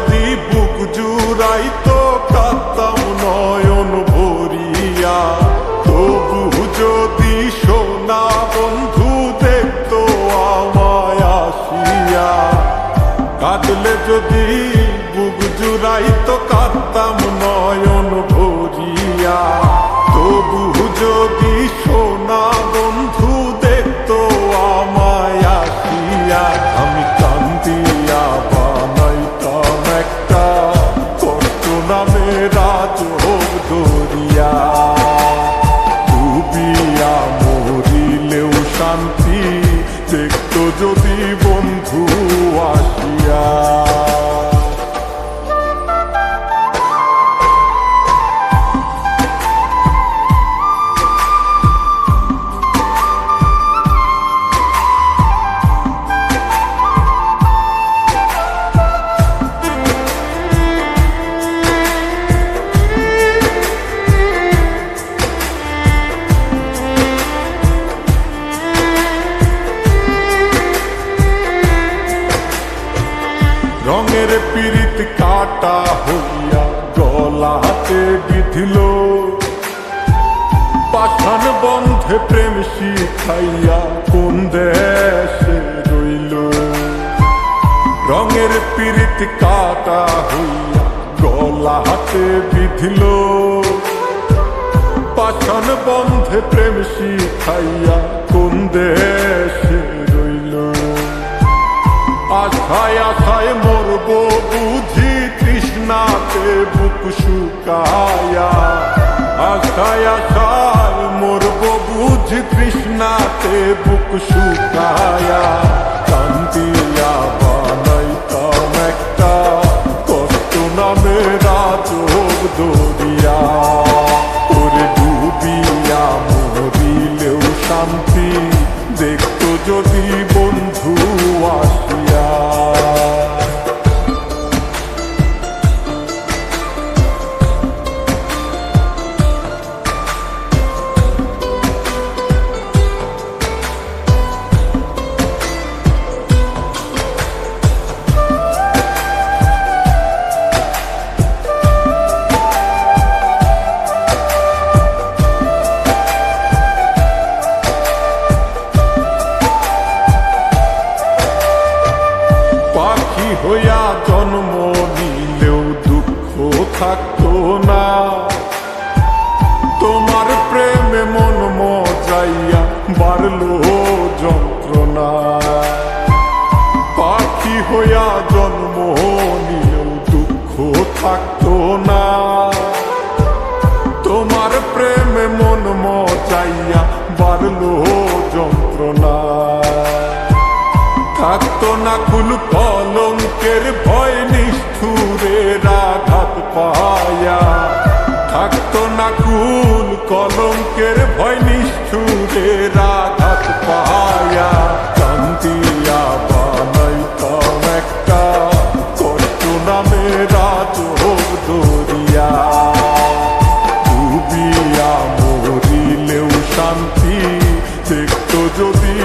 যদি বুক জুড়াইতো কাঁদতাম নয়ন ভরিয়া, তবু যদি সোনা বন্ধু দেখতো আমায় আসিয়া। কাঁদলে যদি বুক জুড়াইতো কাঁদতাম নয়ন ভরিয়া, তবু যদি সোনা বন্ধু দেখতো আমায় আসিয়া। আমি কান্দিয়া বানাইতাম একটা কষ্ট নামের আজব দরিয়া, ডুবিয়া মরিলেও শান্তি দেখতো যদি বন্ধু আসিয়া। রঙের পীড়িত কাটা হইয়া গলাতে বিধিল, পাষাণ বন্ধে প্রেম শিখাইয়া কোন দেশে রইল। রঙের পীড়িত কাটা হইয়া গলাতে বিধিল, পাষাণ বন্ধে প্রেম শিখাইয়া কোন দেশে রইল। আশায় আশায় মরব বুঝি তৃষ্ণাতে বুক শুকায়া, আশায় আশায় মরব বুঝি তৃষ্ণাতে বুক শুকায়া। কান্দিয়া বানাইতাম একটা কষ্ট নামের আজব দরিয়া, ওরে ডুবিয়া মরিলেও শান্তি দেখতো যদি বন্ধু আসিয়া। পাখি হইয়া জন্ম নিলেও দুঃখ থাকতো না, তোমার প্রেমে মন মজাইয়া বাড়লো যন্ত্রণা। পাখি হইয়া জন্ম নিলেও দুঃখ থাকতো না, তোমার প্রেমে মন মজাইয়া বাড়লো যন্ত্রণা। থাকতো না কুল কলঙ্কের ভয় নিষ্ঠুরের আঘাত পায়া, থাকতো না কুল কলঙ্কের ভয় নিষ্ঠুরের আঘাত পায়া। কান্দিয়া বানাইতাম একটা কষ্ট নামের আজব দরিয়া, ডুবিয়া মরিলেও শান্তি দেখতো যদি